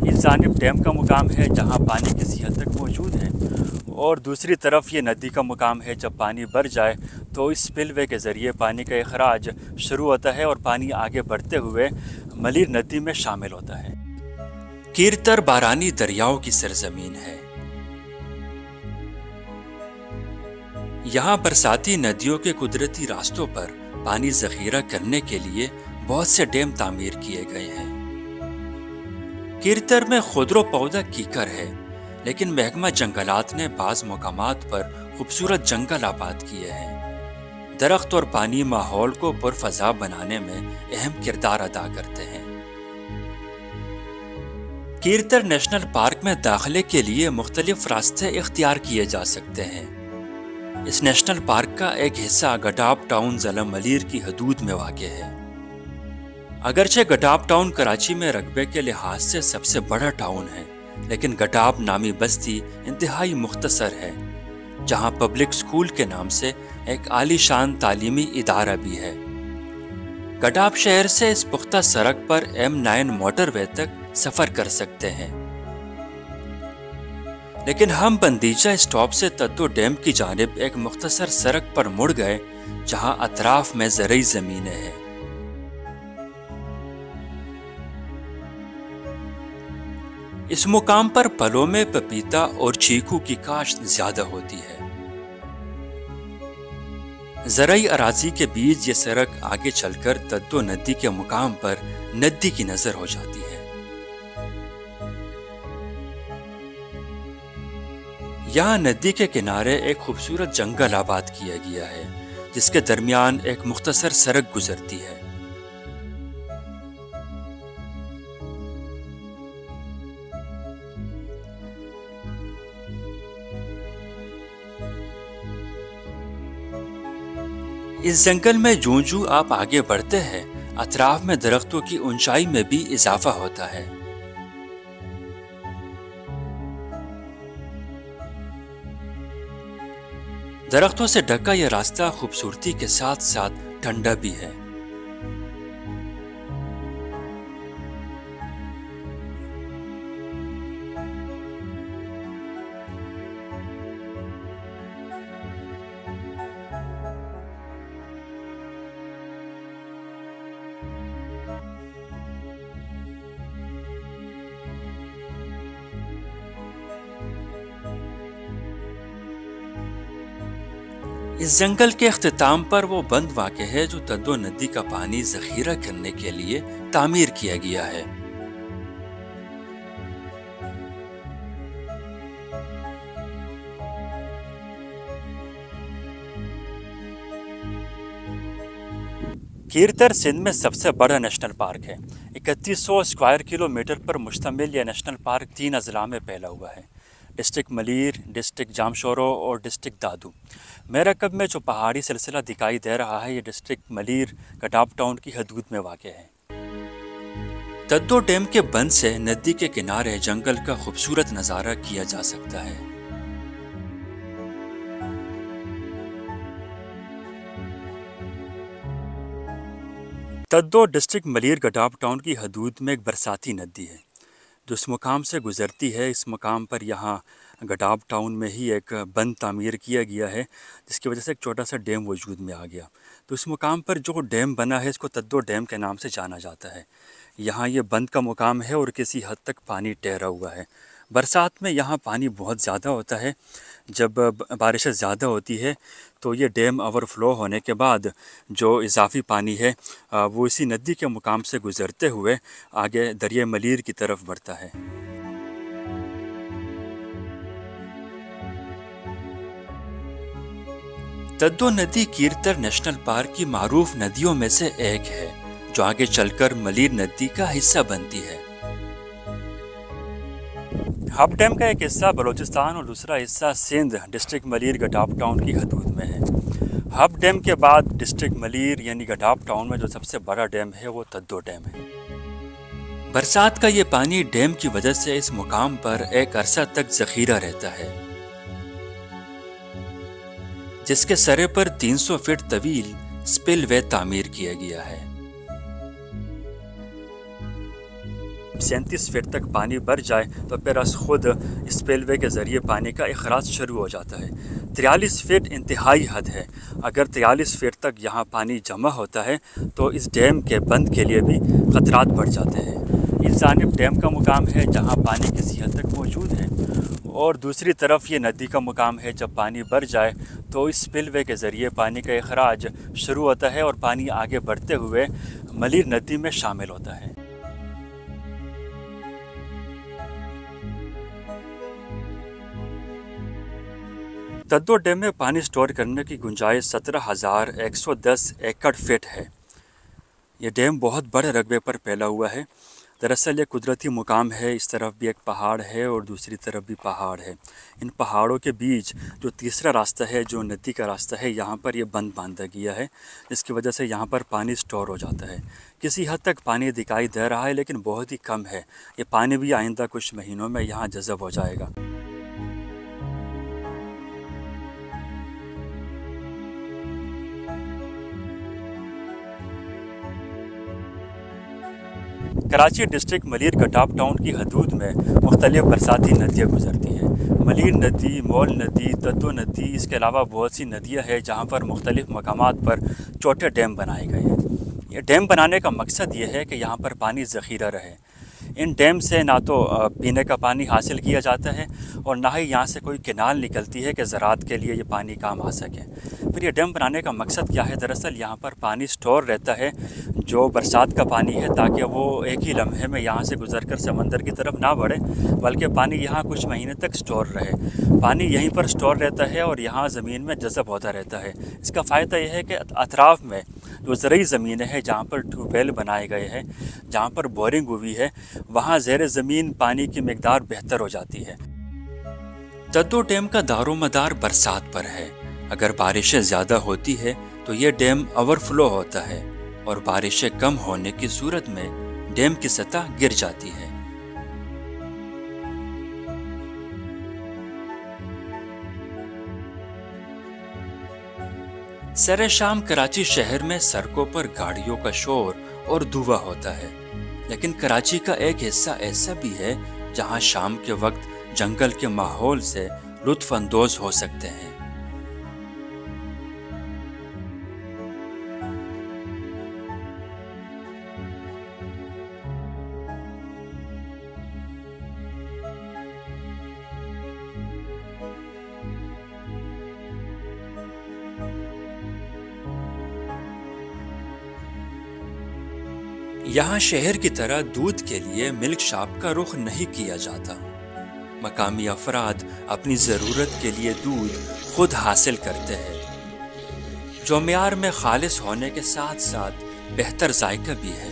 इस जानिब डैम का मुकाम है जहाँ पानी किसी हद तक मौजूद है, और दूसरी तरफ ये नदी का मुकाम है। जब पानी बढ़ जाए तो इस स्पिलवे के ज़रिए पानी का अखराज शुरू होता है और पानी आगे बढ़ते हुए मलीर नदी में शामिल होता है। कीरतर बारानी दरियाओं की सरजमीन है। यहाँ बरसाती नदियों के कुदरती रास्तों पर पानी ज़ख़ीरा करने के लिए बहुत से डैम तामीर किए गए हैं। कीरतर में खुदरो पौधा कीकर है, लेकिन महकमा जंगलात ने बाज़ मकामात पर खूबसूरत जंगल आबाद किए हैं। दरख्त और पानी माहौल को पुरफज़ा बनाने में अहम किरदार अदा करते हैं। कीरतर नेशनल पार्क में दाखिले के लिए मुख्तलिफ रास्ते इख्तियार किए जा सकते हैं। इस नेशनल पार्क का एक हिस्सा गटाप टाउन ज़िला मलीर की हदूद में वाक़ है। अगरचे गटाप टाउन कराची में रकबे के लिहाज से सबसे बड़ा टाउन है, लेकिन गटाप नामी बस्ती इंतहाई मुख्तसर है, जहाँ पब्लिक स्कूल के नाम से एक आलीशान तालीमी इदारा भी है। गटाप शहर से इस पुख्ता सड़क पर M9 मोटरवे तक सफर कर सकते हैं, लेकिन हम बंदीजा स्टॉप से तद्दो डैम की जानिब एक मुख्तसर सड़क पर मुड़ गए, जहां अतराफ में ज़रई ज़मीनें हैं। इस मुकाम पर फलों में पपीता और चीकू की काश्त ज्यादा होती है। ज़रई अराजी के बीच ये सड़क आगे चलकर तद्दो नदी के मुकाम पर नदी की नजर हो जाती है। यहाँ नदी के किनारे एक खूबसूरत जंगल आबाद किया गया है, जिसके दरमियान एक मुख्तसर सड़क गुजरती है। इस जंगल में जूं आप आगे बढ़ते हैं, अतराफ में दरख्तों की ऊंचाई में भी इजाफा होता है। दरख्तों से ढका यह रास्ता खूबसूरती के साथ साथ ठंडा भी है। इस जंगल के अख्तिताम पर वो बंद वाक़े है जो तद्दो नदी का पानी ज़ख़ीरा करने के लिए तामीर किया गया है। कीरतर सिंध में सबसे बड़ा नेशनल पार्क है। 3100 स्क्वायर किलोमीटर पर मुश्तमिल यह नेशनल पार्क 3 अजला में फैला हुआ है: डिस्ट्रिक्ट मलीर, डिस्ट्रिक्ट जामशोरो और डिस्ट्रिक्ट दादू। मेरकब में जो पहाड़ी सिलसिला दिखाई दे रहा है, ये डिस्ट्रिक्ट मलीर गटाप टाउन की हदूद में वाक़ है। तद्दो डैम के बंद से नदी के किनारे जंगल का खूबसूरत नज़ारा किया जा सकता है। तद्दो डिस्ट्रिक्ट मलीर गटाप टाउन की हदूद में एक बरसाती नदी है जो इस मुकाम से गुज़रती है। इस मुकाम पर यहाँ गटाप टाउन में ही एक बंद तामीर किया गया है, जिसकी वजह से एक छोटा सा डैम वजूद में आ गया। तो इस मुकाम पर जो डैम बना है, इसको तद्दो डैम के नाम से जाना जाता है। यहाँ ये बंद का मुकाम है और किसी हद तक पानी ठहरा हुआ है। बरसात में यहाँ पानी बहुत ज़्यादा होता है। जब बारिश ज़्यादा होती है तो ये डैम ओवरफ्लो होने के बाद जो इजाफी पानी है वो इसी नदी के मुकाम से गुज़रते हुए आगे दरिया मलीर की तरफ बढ़ता है। तद्दो नदी कीरतर नेशनल पार्क की मारूफ नदियों में से एक है, जो आगे चलकर मलीर नदी का हिस्सा बनती है। हब डैम का एक हिस्सा बलूचिस्तान और दूसरा हिस्सा सिंध डिस्ट्रिक्ट मलीर गटाप टाउन की हदूद में है। हब डैम के बाद डिस्ट्रिक्ट मलीर यानी गटाप टाउन में जो सबसे बड़ा डैम है वो तद्दो डैम है। बरसात का ये पानी डैम की वजह से इस मुकाम पर एक अरसा तक ज़ख़ीरा रहता है, जिसके सरे पर 300 फीट तवील स्पिलवे तामीर किया गया है। 37 فٹ تک پانی بڑھ جائے تو پھر از خود اسپیل وے کے ذریعے پانی کا اخراج شروع ہو جاتا ہے۔ 43 فٹ انتہائی حد ہے۔ اگر 43 فٹ تک یہاں پانی جمع ہوتا ہے تو اس ڈیم کے بند کے لیے بھی خطرات بڑھ جاتے ہیں۔ اس جانب ڈیم کا مقام ہے جہاں پانی کسی حد تک موجود ہے، اور دوسری طرف یہ ندی کا مقام ہے۔ جب پانی بڑھ جائے تو اس اسپل وے کے ذریعے پانی کا اخراج شروع ہوتا ہے اور پانی آگے بڑھتے ہوئے ملیر ندی میں شامل ہوتا ہے۔ تدو ڈیم میں پانی سٹور کرنے کی گنجائش 17,110 ایکڑ فٹ ہے۔ یہ ڈیم بہت بڑے رقبے پر پھیلا ہوا ہے۔ دراصل یہ قدرتی مقام ہے، اس طرف بھی ایک پہاڑ ہے اور دوسری طرف بھی پہاڑ ہے۔ ان پہاڑوں کے بیچ جو تیسرا راستہ ہے، جو ندی کا راستہ ہے، یہاں پر یہ بند باندھا گیا ہے، جس کی وجہ سے یہاں پر پانی سٹور ہو جاتا ہے۔ کسی حد تک پانی دکھائی دے رہا ہے لیکن بہت ہی کم ہے۔ یہ پانی بھی آئندہ کچھ مہینوں میں یہاں جذب ہو جائے گا۔ کراچی ڈسٹرکٹ ملیر گڈاب ٹاؤن کی حدود میں مختلف برساتی ندیاں گزرتی ہیں۔ ملیر ندی، مول ندی، تدو ندی، اس کے علاوہ بہت سی ندیاں ہیں جہاں پر مختلف مقامات پر چھوٹے ڈیم بنائے گئے ہیں۔ یہ ڈیم بنانے کا مقصد یہ ہے کہ یہاں پر پانی ذخیرہ رہے۔ ان ڈیم سے نہ تو پینے کا پانی حاصل کیا جاتا ہے اور نہ ہی یہاں سے کوئی کینال نکلتی ہے کہ زراعت کے لیے یہ پانی کام آ سکے۔ پھر یہ ڈیم بنانے کا مقصد کیا ہے؟ دراصل یہاں پر پانی سٹور رہتا ہے، جو برسات کا پانی ہے، تاکہ وہ ایک ہی لمحے میں یہاں سے گزر کر سمندر کی طرف نہ بڑھے، بلکہ پانی یہاں کچھ مہینے تک سٹور رہے۔ پانی یہیں پر سٹور رہتا ہے اور یہاں زمین میں جذب ہوتا رہتا ہے۔ اس کا فائدہ یہ ہے کہ اطراف میں جو زرعی زمینیں ہیں، جہاں پر ٹیوب ویل بنائے گئے ہیں، جہاں پر بورنگ ہوئی ہے، وہاں زیر زمین پانی کی مقدار بہتر ہو جاتی ہے۔ تدو ڈیم کا دار و مدار برسات پر ہے۔ اگر بارشیں زیادہ ہوتی ہے تو یہ ڈیم اوور فلو ہوتا ہے اور بارشیں کم ہونے کی صورت میں ڈیم کی سطح گر جاتی ہے۔ سر شام کراچی شہر میں سڑکوں پر گاڑیوں کا شور اور دھواں ہوتا ہے، لیکن کراچی کا ایک حصہ ایسا بھی ہے جہاں شام کے وقت جنگل کے ماحول سے لطف اندوز ہو سکتے ہیں۔ یہاں شہر کی طرح دودھ کے لیے ملک شاپ کا رخ نہیں کیا جاتا۔ مقامی افراد اپنی ضرورت کے لیے دودھ خود حاصل کرتے ہیں، جو معیار میں خالص ہونے کے ساتھ ساتھ بہتر ذائقہ بھی ہے۔